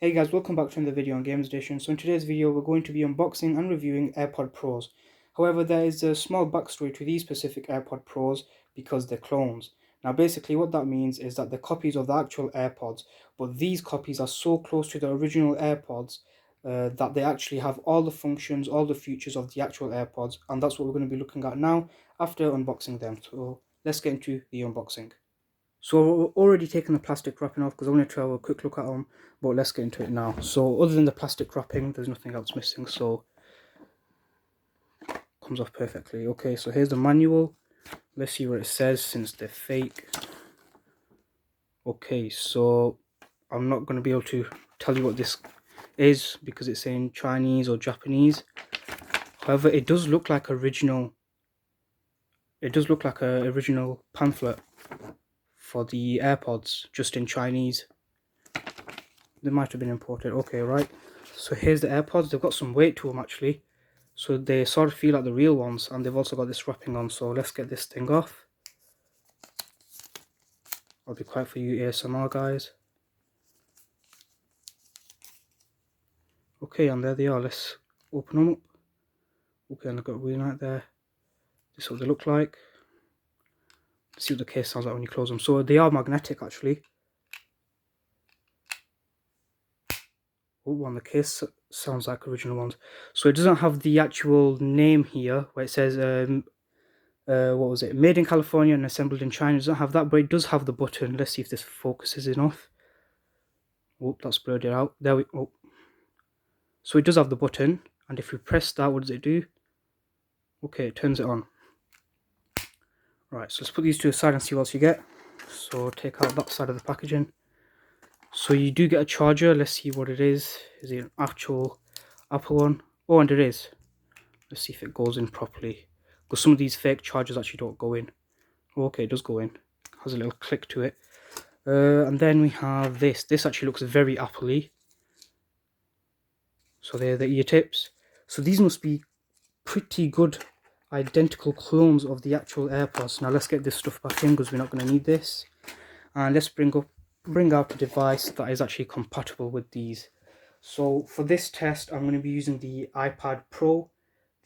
Hey guys, welcome back to another video on Games Edition. So in today's video we're going to be unboxing and reviewing AirPod Pros. However, there is a small backstory to these specific AirPod Pros because they're clones. Now basically what that means is that they're copies of the actual AirPods, but these copies are so close to the original AirPods that they actually have all the functions, all the features of the actual AirPods, and that's what we're going to be looking at now after unboxing them. So let's get into the unboxing. So we've already taken the plastic wrapping off because I wanted to have a quick look at them, but let's get into it now. So other than the plastic wrapping, there's nothing else missing, so it comes off perfectly. Okay, so here's the manual. Let's see what it says since they're fake. Okay, so I'm not going to be able to tell you what this is because it's in Chinese or Japanese. However, it does look like original. It does look like an original pamphlet for the AirPods, just in Chinese. They might have been imported. Okay, right. So here's the AirPods. They've got some weight to them actually. So they sort of feel like the real ones, and they've also got this wrapping on. So let's get this thing off. I'll be quiet for you ASMR guys. Okay, and there they are. Let's open them up. Okay, and they've got a wheel right there. This is what they look like. Let's see what the case sounds like when you close them. So they are magnetic actually. Oh, and the case sounds like original ones. So it doesn't have the actual name here where it says what was it, made in California and assembled in China. It doesn't have that, but it does have the button. Let's see if this focuses enough. Oh, that's blurred it out. There we go. So it does have the button, and if we press that, what does it do? Okay, it turns it on. Right, so let's put these to the side and see what else you get. So take out that side of the packaging. So you do get a charger. Let's see what it is. Is it an actual Apple one? Oh, and it is. Let's see if it goes in properly, because some of these fake chargers actually don't go in. Oh, okay, it does go in. Has a little click to it. And then we have this. This actually looks very Apple-y. So they're the ear tips. So these must be pretty good identical clones of the actual AirPods. Now let's get this stuff back in because we're not going to need this. And let's bring out a device that is actually compatible with these. So for this test, I'm going to be using the iPad Pro,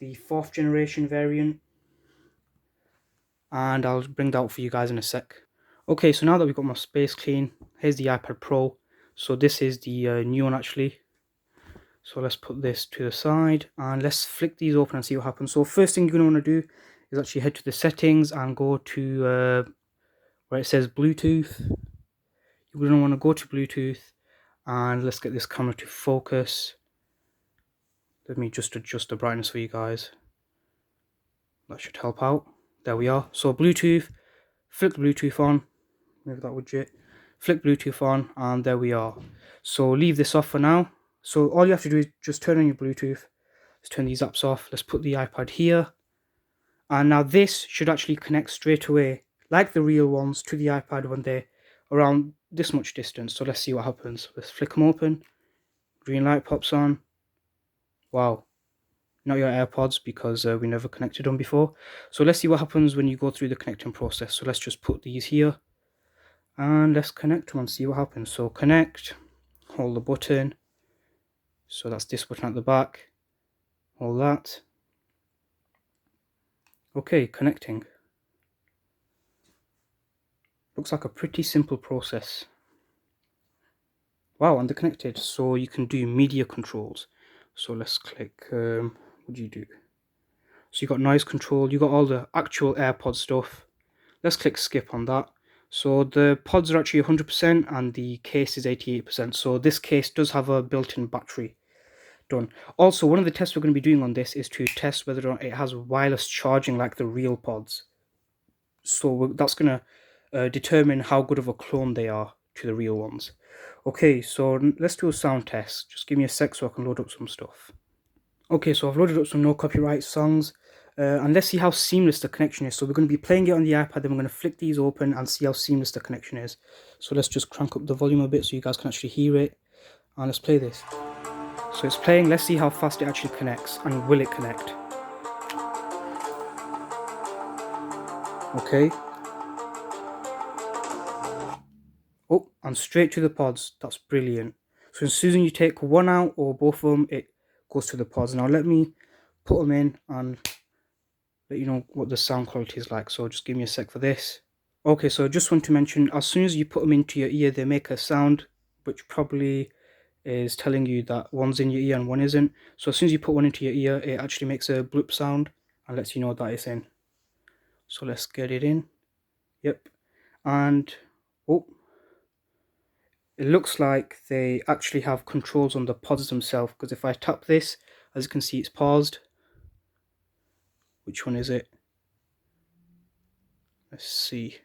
the 4th generation variant. And I'll bring that out for you guys in a sec. Okay, so now that we've got my space clean, here's the iPad Pro. So this is the new one actually. So let's put this to the side and let's flick these open and see what happens. So first thing you're going to want to do is actually head to the settings and go to where it says Bluetooth. You're going to want to go to Bluetooth and let's get this camera to focus. Let me just adjust the brightness for you guys. That should help out. There we are. So Bluetooth, flick the Bluetooth on. Move that widget. Flick Bluetooth on and there we are. So leave this off for now. So all you have to do is just turn on your Bluetooth. Let's turn these apps off. Let's put the iPad here. And now this should actually connect straight away, like the real ones, to the iPad when they're around this much distance. So let's see what happens. Let's flick them open. Green light pops on. Wow. Not your AirPods because we never connected them before. So let's see what happens when you go through the connecting process. So let's just put these here. And let's connect them and see what happens. So connect. Hold the button. So that's this button at the back. Hold that. Okay, connecting. Looks like a pretty simple process. Wow, and they're connected. So you can do media controls. So let's click, what do you do? So you got noise control, you got all the actual AirPod stuff. Let's click skip on that. So the pods are actually 100% and the case is 88%. So this case does have a built-in battery. Done. Also, one of the tests we're going to be doing on this is to test whether or not it has wireless charging like the real pods. So that's going to determine how good of a clone they are to the real ones. Okay, so let's do a sound test. Just give me a sec so I can load up some stuff. Okay, so I've loaded up some no copyright songs. And let's see how seamless the connection is. So we're going to be playing it on the iPad, then we're going to flick these open and see how seamless the connection is. So let's just crank up the volume a bit so you guys can actually hear it. And let's play this. So it's playing. Let's see how fast it actually connects, and will it connect? Okay. Oh, and straight to the pods. That's brilliant. So as soon as you take one out or both of them, it goes to the pods. Now let me put them in and let you know what the sound quality is like. So just give me a sec for this. Okay, so I just want to mention, as soon as you put them into your ear, they make a sound which probably is telling you that one's in your ear and one isn't. So as soon as you put one into your ear, it actually makes a bloop sound and lets you know that it's in. So let's get it in. Yep. And oh, it looks like they actually have controls on the pods themselves, because if I tap this, as you can see, it's paused. Which one is it? Let's see.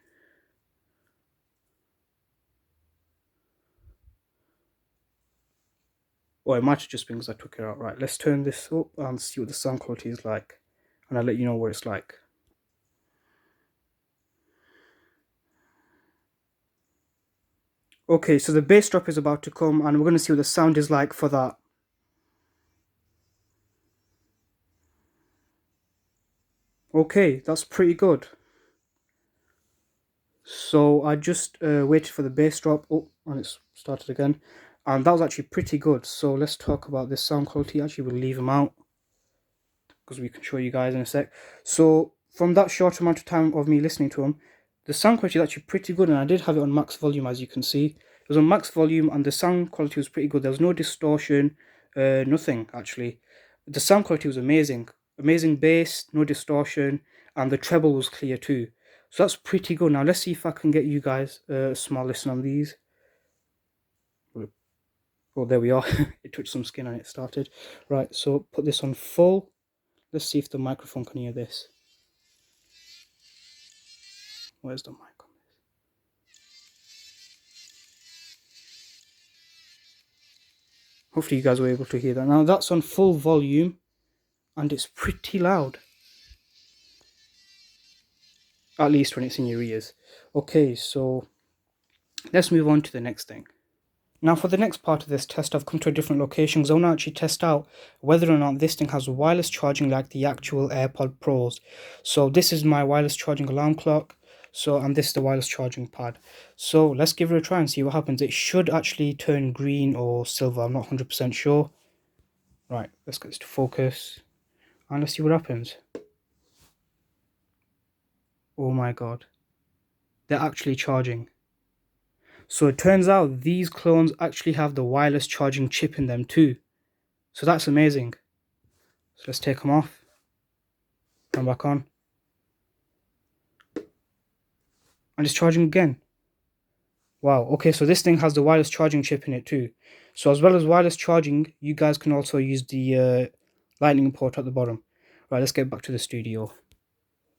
Or it might have just been because I took it out. Right, let's turn this up and see what the sound quality is like. And I'll let you know what it's like. Okay, so the bass drop is about to come and we're going to see what the sound is like for that. Okay, that's pretty good. So I just waited for the bass drop. Oh, and it's started again. And that was actually pretty good. So let's talk about this sound quality. Actually, we'll leave them out, because we can show you guys in a sec. So from that short amount of time of me listening to them, the sound quality is actually pretty good, and I did have it on max volume, as you can see. It was on max volume and the sound quality was pretty good. There was no distortion, nothing actually. The sound quality was amazing. Amazing bass, no distortion, and the treble was clear too. So that's pretty good. Now let's see if I can get you guys a small listen on these. Oh, there we are. It touched some skin and it started. Right, so put this on full. Let's see if the microphone can hear this. Where's the mic on this? Hopefully you guys were able to hear that. Now that's on full volume and it's pretty loud. At least when it's in your ears. Okay, so let's move on to the next thing. Now for the next part of this test, I've come to a different location because I want to actually test out whether or not this thing has wireless charging like the actual AirPod Pros. So this is my wireless charging alarm clock. And this is the wireless charging pad. So let's give it a try and see what happens. It should actually turn green or silver. I'm not 100% sure. Right, let's get this to focus. And let's see what happens. Oh my god. They're actually charging. So it turns out these clones actually have the wireless charging chip in them too. So that's amazing. So let's take them off. Come back on. And it's charging again. Wow, okay, so this thing has the wireless charging chip in it too. So as well as wireless charging, you guys can also use the lightning port at the bottom. Right, let's get back to the studio.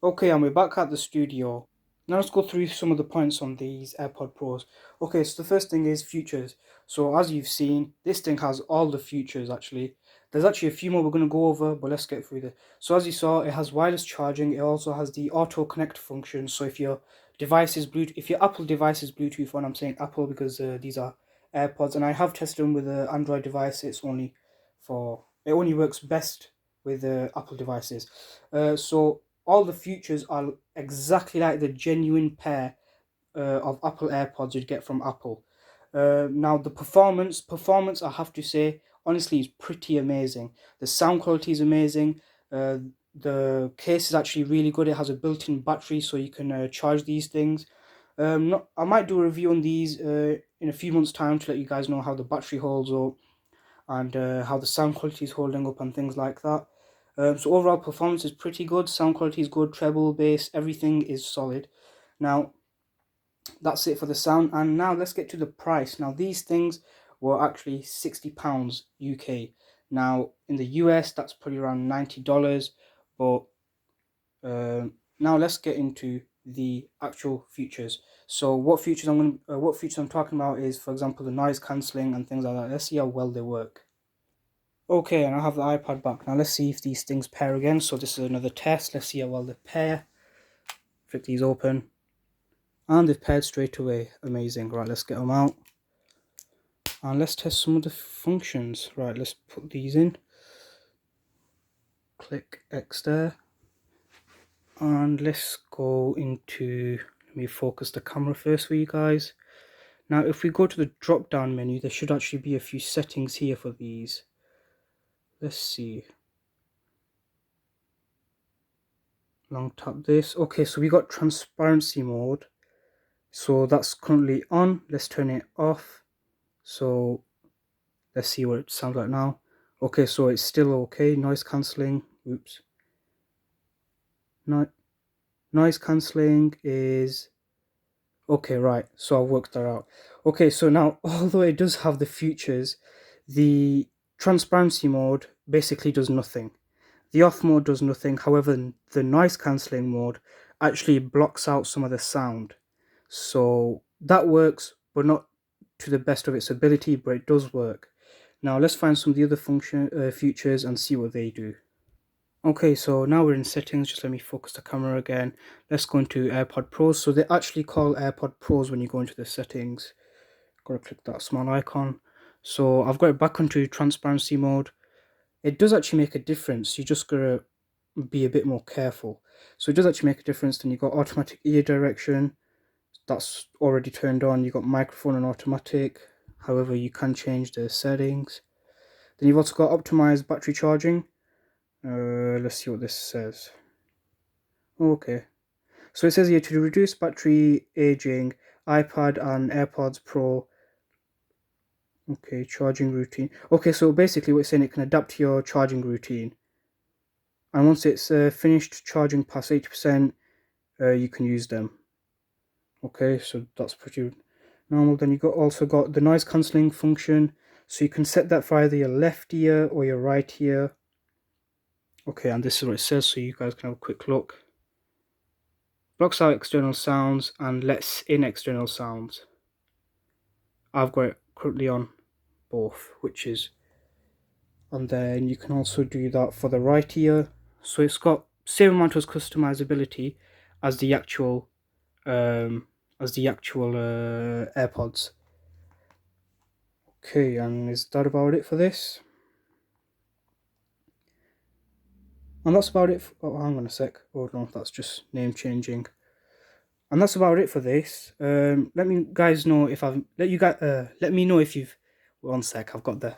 Okay, and we're back at the studio. Now let's go through some of the points on these AirPod Pros. Okay, so the first thing is features. So as you've seen, this thing has all the features actually. There's actually a few more we're going to go over, but let's get through this. So as you saw, it has wireless charging. It also has the auto connect function. So if your device is Bluetooth, if your Apple device is Bluetooth, and I'm saying Apple because these are AirPods, and I have tested them with an Android device. It only works best with Apple devices. So all the features are exactly like the genuine pair of Apple AirPods you'd get from Apple. Now the performance, I have to say, honestly, is pretty amazing. The sound quality is amazing. The case is actually really good. It has a built-in battery, so you can charge these things. I might do a review on these in a few months' time to let you guys know how the battery holds up and how the sound quality is holding up and things like that. So overall performance is pretty good, sound quality is good, treble, bass, everything is solid. Now, that's it for the sound, and now let's get to the price. Now, these things were actually £60 UK. Now, in the US, that's probably around $90, but now let's get into the actual features. So what features I'm talking about is, for example, the noise cancelling and things like that. Let's see how well they work. Okay, and I have the iPad back. Now let's see if these things pair again. So this is another test. Let's see how well they pair. Flick these open. And they've paired straight away. Amazing. Right, let's get them out. And let's test some of the functions. Right, let's put these in. Click X there. And let's go into, let me focus the camera first for you guys. Now if we go to the drop down menu, there should actually be a few settings here for these. Let's see. Long tap this. Okay, so we got transparency mode. So that's currently on. Let's turn it off. So let's see what it sounds like now. Okay, so it's still okay. Noise cancelling. Oops. No, noise cancelling is okay, right. So I've worked that out. Okay, so now although it does have the features, the transparency mode basically does nothing. The off mode does nothing. However, the noise cancelling mode actually blocks out some of the sound. So that works, but not to the best of its ability, but it does work. Now let's find some of the other features and see what they do. Okay, so now we're in settings. Just let me focus the camera again. Let's go into AirPod Pros. So they actually call AirPod Pros when you go into the settings. Gotta click that small icon. So I've got it back onto transparency mode. It does actually make a difference. You just gotta be a bit more careful. So it does actually make a difference. Then you've got automatic ear direction. That's already turned on. You've got microphone and automatic. However, you can change the settings. Then you've also got optimized battery charging. Let's see what this says. Okay. So it says here to reduce battery aging, iPad and AirPods Pro. Okay, charging routine. Okay, so basically what it's saying, it can adapt to your charging routine. And once it's finished charging past 80%, you can use them. Okay, so that's pretty normal. Then you also got the noise cancelling function. So you can set that for either your left ear or your right ear. Okay, and this is what it says, so you guys can have a quick look. Blocks out external sounds and lets in external sounds. I've got it currently on both, which is, and then you can also do that for the right ear. So it's got same amount of customizability as the actual AirPods. Okay, and is that about it for this? And that's about it. Oh, hang on a sec. Oh no, that's just name changing. And that's about it for this. Let me guys know if I've let me know if you've. One sec, I've got the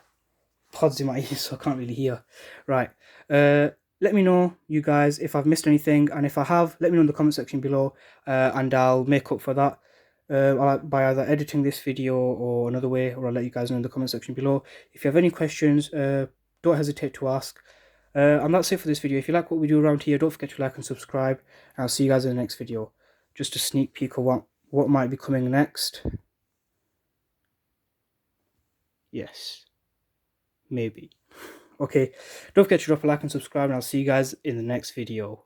pods in my ears, so I can't really hear. Right. Let me know, you guys, if I've missed anything, and if I have, let me know in the comment section below, and I'll make up for that by either editing this video or another way, or I'll let you guys know in the comment section below. If you have any questions, don't hesitate to ask. And that's it for this video. If you like what we do around here, don't forget to like and subscribe, and I'll see you guys in the next video. Just a sneak peek of what might be coming next. Yes, maybe. Okay, don't forget to drop a like and subscribe, and I'll see you guys in the next video.